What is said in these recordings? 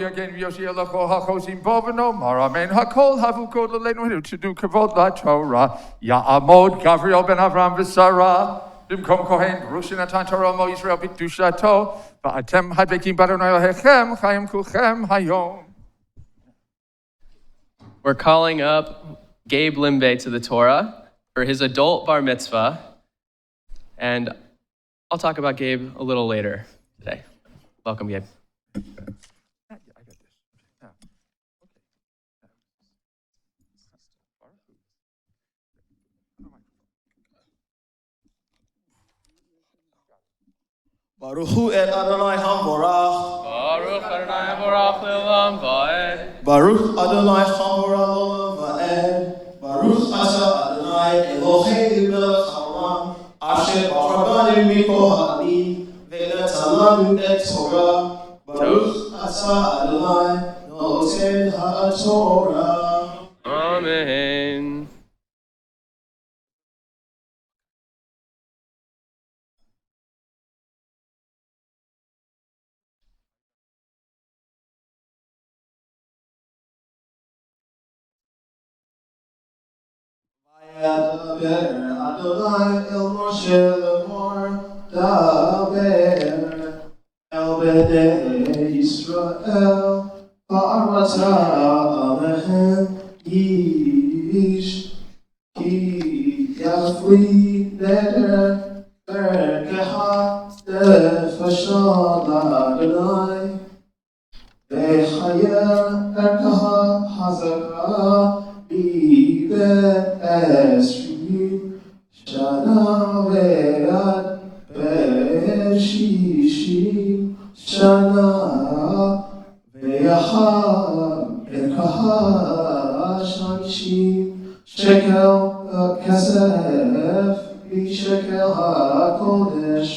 Again, Yoshi Alacho HaChosim Bovano, Maramen HaKol Havu Kod Lelenu to do Kavod La Torah, Ya'amod Gavriel Ben Avram V'Sarah, Bimkom Kohen, Rushin Atan Torah Mo Yisrael B'Kedushato, Ba'atem Hadbekim Baronai Hechem, Chayim Kulchem Hayom. We're calling up Gabe Limbe to the Torah for his adult bar mitzvah, and I'll talk about Gabe a little later today. Welcome, Gabe. Baruch Hu et Adonai Hamvorach. Baruch Adonai Hamvorach le'olam va'ed. Baruch Adonai Hamvorach le'olam va'ed. Baruch Asa Adonai Eloheinu melech haolam, asher b'charbanu mikol ha'ami, ve'netalanu et Torah. Baruch Asa Adonai noten ha'torah. Amen. Adonai el Moshe lemor, daber el bnei Yisrael, ba'arata alehem ish, ki yafli neder berkeha defashal Adonai, v'chaya erkeha hazaka Esrim Shana ve'ad ve'shishim Shana ve'yachar Erkaha Shamishim Shekel Kesef V'shekel HaKodesh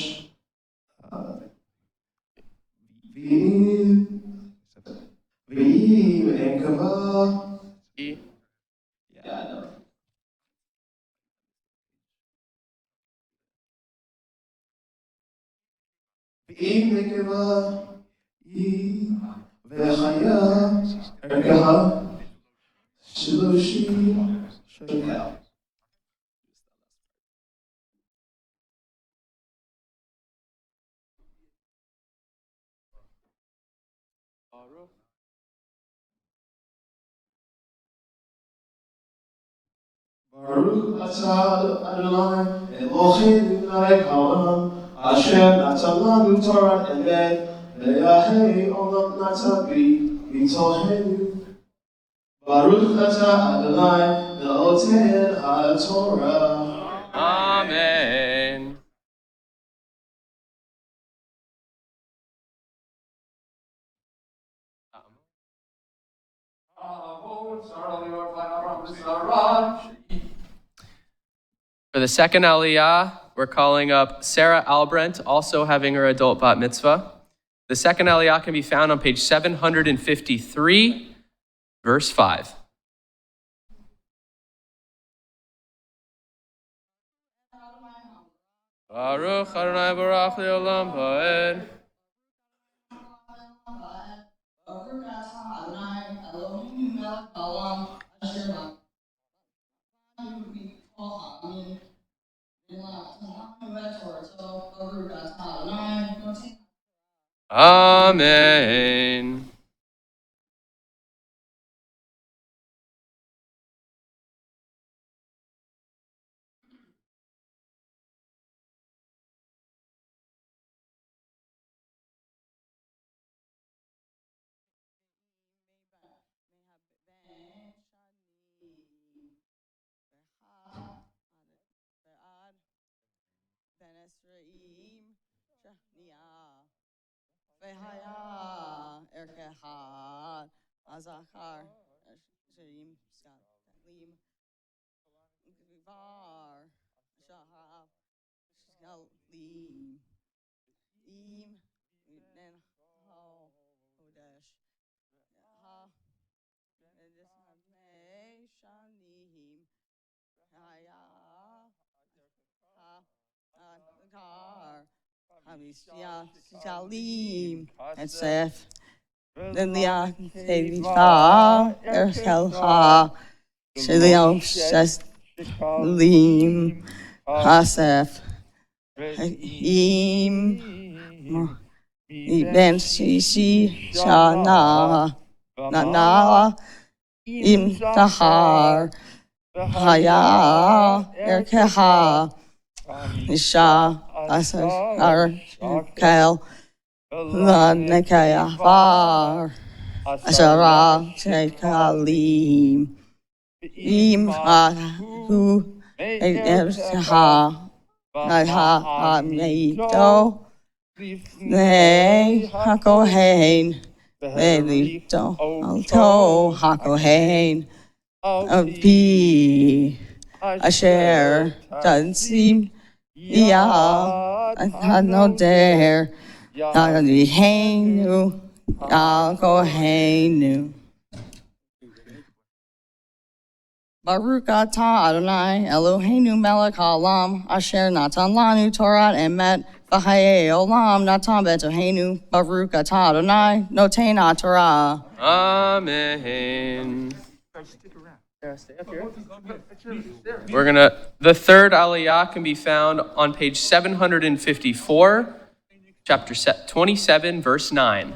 V'im Enkava. אם נקבה היא וחיה ערכיה 30 שקל. ברוך אתה אדוני אלוהינו מלך העולם אשר נתן לנו תורת אמת ויחי עולם נטע בי מתוכנו. ברוך אתה אדוני נותן התורה. Amen. For the second aliyah, we're calling up Sarah Albrent, also having her adult bat mitzvah. The second aliyah can be found on page 753, verse 5. Baruch Adonai Barach le'olam va'ed. Baruch atah Adonai Eloheinu melech haolam asher b'charbanu mikol ha'ami v'natanu et torato. Baruch atah Adonai noten. Amen. V'haya erkeha azachar shirim skalim gvar shahav skalim im nen ho hodesh ha edesmei shanim haya ha adkar Hamisya Shalim and Seth Lilia Teva Erkelha Shiliom Sheslim Hasef Im Ibn Shishi Shana Nana Im Tahar Haya Erkeha Isha Asar Kel Lanekaya Var Asara Shekalim Im Hu Erha Naha Ameito Ne Hakohain Velito Alto Hakohain Abi Asher Tansim Ya Anoder Yadihenu Yakohenu Baruch atah Adonai Eloheinu melech haolam asher natan lanu Torah emet v'chayei olam natan betoheinu Baruch atah Adonai noten haTorah. Amen. The third aliyah can be found on page 754, chapter 27, verse 9.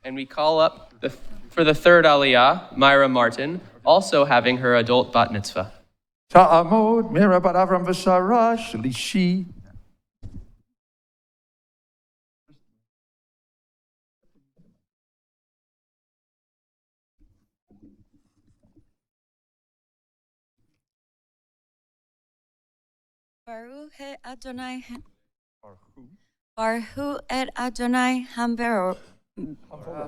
And we call up for the third aliyah, Mayra Martin, also having her adult bat mitzvah. Ta'amod, Mayra bat Avram v'Sarah, Shlishi. Baruch et Adonai Baruch et Adonai Hambarach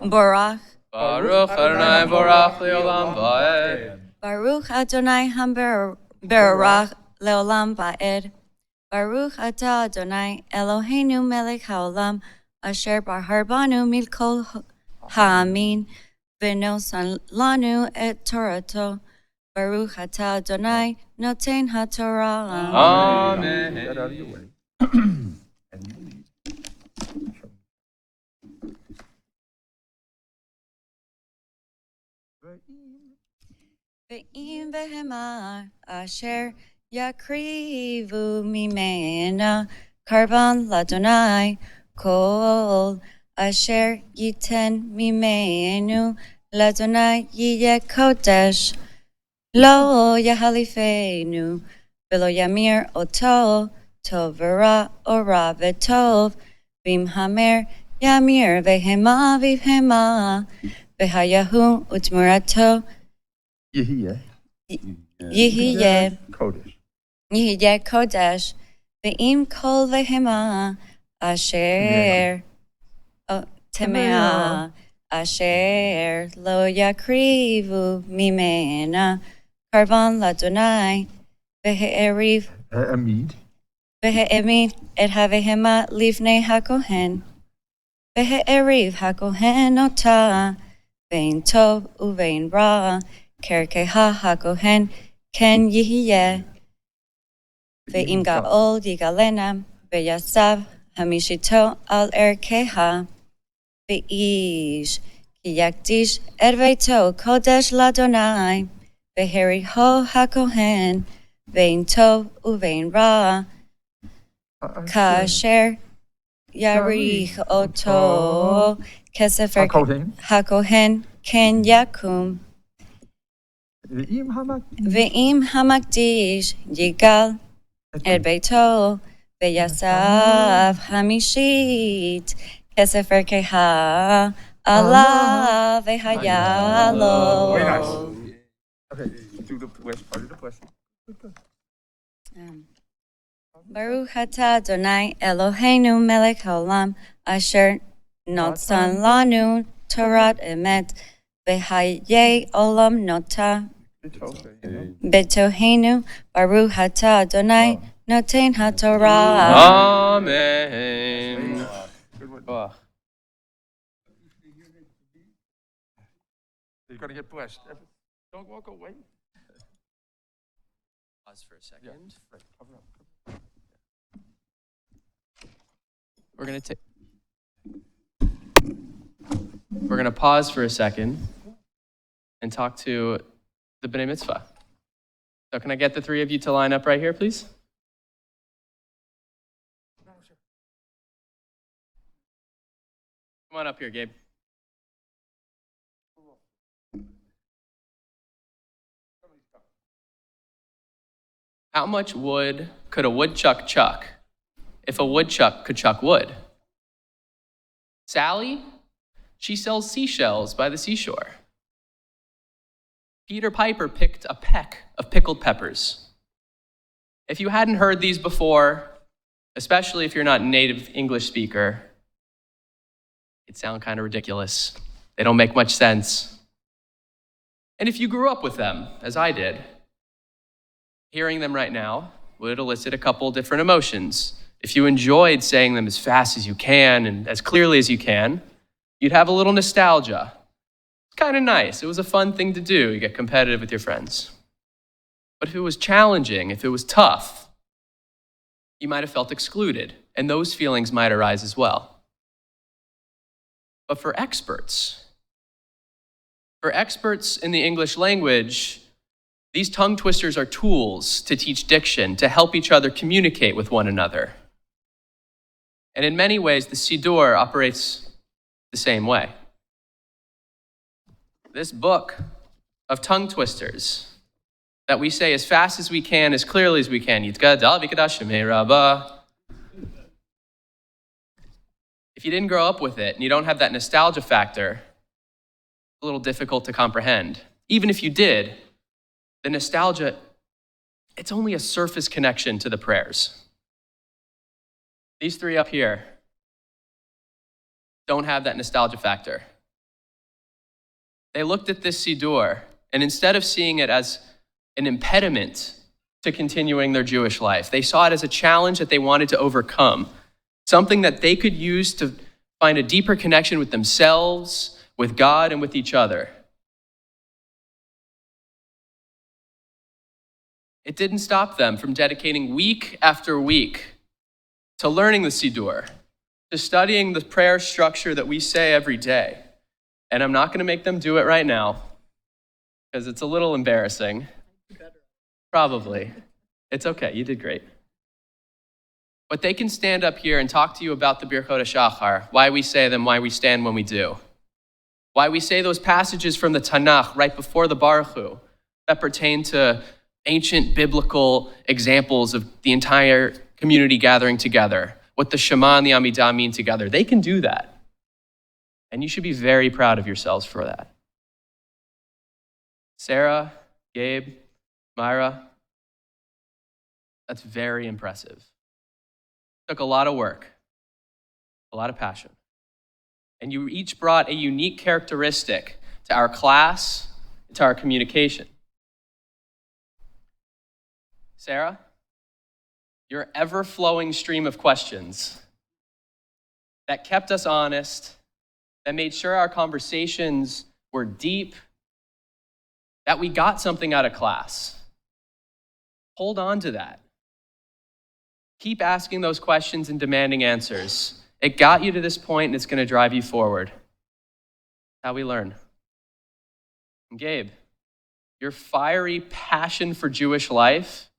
Baruch Adonai Borach Leolam Va'ed. Baruch Adonai Hambarach Leolam Va'ed. Baruch atah Adonai Eloheinu melech haolam asher bahar banu milkol ha'amin v'nosan lanu et Torato. Baruch atah Adonai noten haTorah. Amen. Get out of your way. Ve'im behema asher yakrivu mimena karban ladonai kol asher yiten mimenu ladonai yiyeh kodesh lo yahalifenu v'lo yamir oto tov v'ra ora v'tov v'imhamer yamir v'hema v'hema v'hayahu utmurato Yehiyeh. Yehiyeh Kodesh. Yehiyeh Kodesh Ve'im kol vehema Asher Temea Asher Lo yakrivu mimena Karvan ladonai Ve'eriv Amid. Ve'emid et havehema livnei hakohen Ve'eriv hakohen ota Ve'in tov uve'in ra Kerkeha hakohen ken yihiyeh ve'im ga'ol yigalena ve'yasav hamishito al erkeha ve'ish ki yakdish et ve'to kodesh ladonai ve'heriho hakohen ve'in tov uve'in ra kasher yarich oto kesefer hakohen ken yakum Ve'im hamakdish yigal et beito ve'yasav hamishit kesefer keha Allah ve'hayalo. Very nice. Okay, do the west part of the question. Baruch atah Adonai Eloheinu melech haolam asher notzan lanu Torat emet ve'hayei olam nota Betohenu Baruch atah Adonai noten haTorah. Amen. Oh. You're going to get blessed. Don't walk away. Pause for a second. Right. Cover up. We're going to take we're going to pause for a second and talk to the B'nai Mitzvah. So can I get the three of you to line up right here, please? Come on up here, Gabe. How much wood could a woodchuck chuck if a woodchuck could chuck wood? Sally, she sells seashells by the seashore. Peter Piper picked a peck of pickled peppers. If you hadn't heard these before, especially if you're not a native English speaker, it'd sound kind of ridiculous. They don't make much sense. And if you grew up with them, as I did, hearing them right now would elicit a couple different emotions. If you enjoyed saying them as fast as you can and as clearly as you can, you'd have a little nostalgia. It's kind of nice. It was a fun thing to do. You get competitive with your friends. But if it was challenging, if it was tough, you might have felt excluded, and those feelings might arise as well. But for experts in the English language, these tongue twisters are tools to teach diction, to help each other communicate with one another. And in many ways, the Siddur operates the same way. This book of tongue twisters that we say as fast as we can, as clearly as we can, if you didn't grow up with it and you don't have that nostalgia factor, it's a little difficult to comprehend. Even if you did, the nostalgia, it's only a surface connection to the prayers. These three up here don't have that nostalgia factor. They looked at this Siddur, and instead of seeing it as an impediment to continuing their Jewish life, they saw it as a challenge that they wanted to overcome, something that they could use to find a deeper connection with themselves, with God, and with each other. It didn't stop them from dedicating week after week to learning the Siddur, to studying the prayer structure that we say every day. And I'm not going to make them do it right now, because it's a little embarrassing. Probably. It's okay, you did great. But they can stand up here and talk to you about the Birchot HaShachar, why we say them, why we stand when we do. Why we say those passages from the Tanakh right before the Baruch Hu that pertain to ancient biblical examples of the entire community gathering together, what the Shema and the Amidah mean together. They can do that. And you should be very proud of yourselves for that. Sarah, Gabe, Mayra, that's very impressive. It took a lot of work, a lot of passion. And you each brought a unique characteristic to our class, to our communication. Sarah, your ever-flowing stream of questions that kept us honest, that made sure our conversations were deep, that we got something out of class. Hold on to that. Keep asking those questions and demanding answers. It got you to this point, and it's going to drive you forward. How we learn. And Gabe, your fiery passion for Jewish life,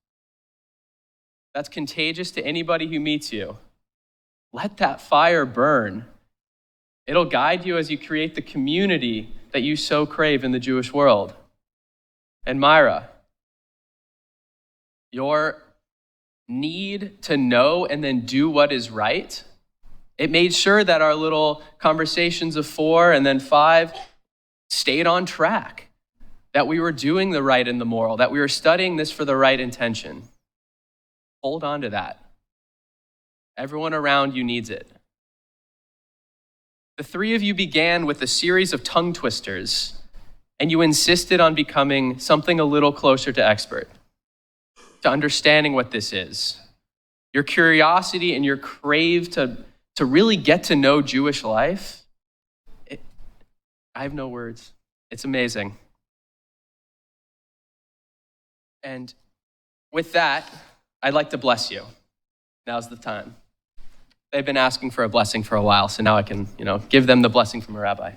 that's contagious to anybody who meets you. Let that fire burn. It'll guide you as you create the community that you so crave in the Jewish world. And Mayra, your need to know and then do what is right, it made sure that our little conversations of 4 and then 5 stayed on track, that we were doing the right and the moral, that we were studying this for the right intention. Hold on to that. Everyone around you needs it. The three of you began with a series of tongue twisters, and you insisted on becoming something a little closer to expert, to understanding what this is. Your curiosity and your crave to really get to know Jewish life, I have no words. It's amazing. And with that, I'd like to bless you. Now's the time. They've been asking for a blessing for a while, so now I can, give them the blessing from a rabbi.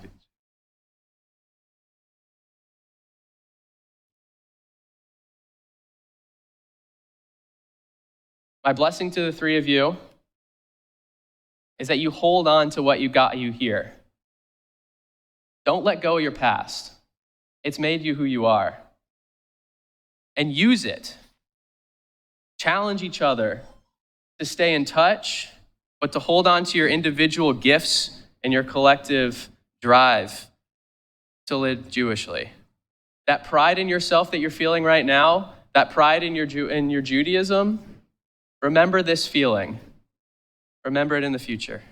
My blessing to the three of you is that you hold on to what you got you here. Don't let go of your past. It's made you who you are. And use it. Challenge each other to stay in touch, but to hold on to your individual gifts and your collective drive to live Jewishly. That pride in yourself that you're feeling right now, that pride in your Judaism, remember this feeling. Remember it in the future.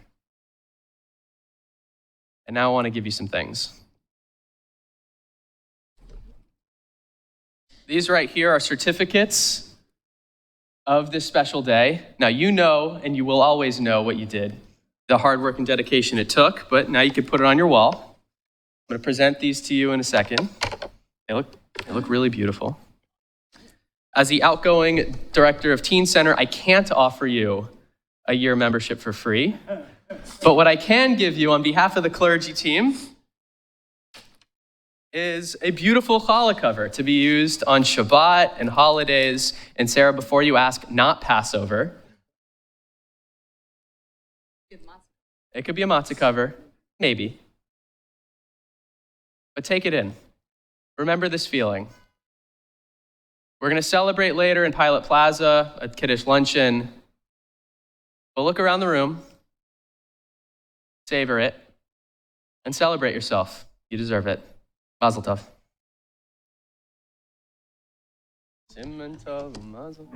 And now I want to give you some things. These right here are certificates of this special day. Now you know, and you will always know what you did, the hard work and dedication it took, but now you can put it on your wall. I'm going to present these to you in a second. They look really beautiful. As the outgoing director of Teen Center, I can't offer you a year membership for free, but what I can give you on behalf of the clergy team is a beautiful challah cover to be used on Shabbat and holidays. And Sarah, before you ask, not Passover. It could be a matzah cover, maybe. But take it in. Remember this feeling. We're going to celebrate later in Pilot Plaza at Kiddush Luncheon. But look around the room, savor it, and celebrate yourself. You deserve it. Mazal Tov. Siman Tov, Mazal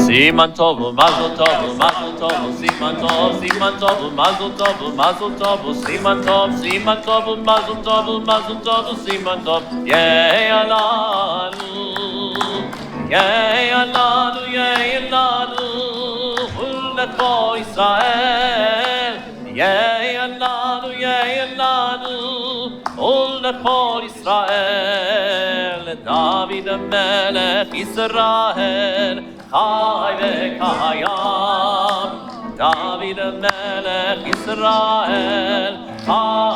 Siman Tov, Mazal Tov, Mazal Tov, Siman Tov, Siman Tov, Mazal Tov, Mazal Tov, Siman Tov, Siman Tov, Mazal Tov, Mazal Tov, Siman Tov. Yeh alanu, Yeh alanu, Yeh alanu, Ulecho Yisrael. Yeh alanu, Yeh alanu, Ulecho Yisrael. David Melech Yisrael. Chai v'kayam, David Melech Yisrael, Chai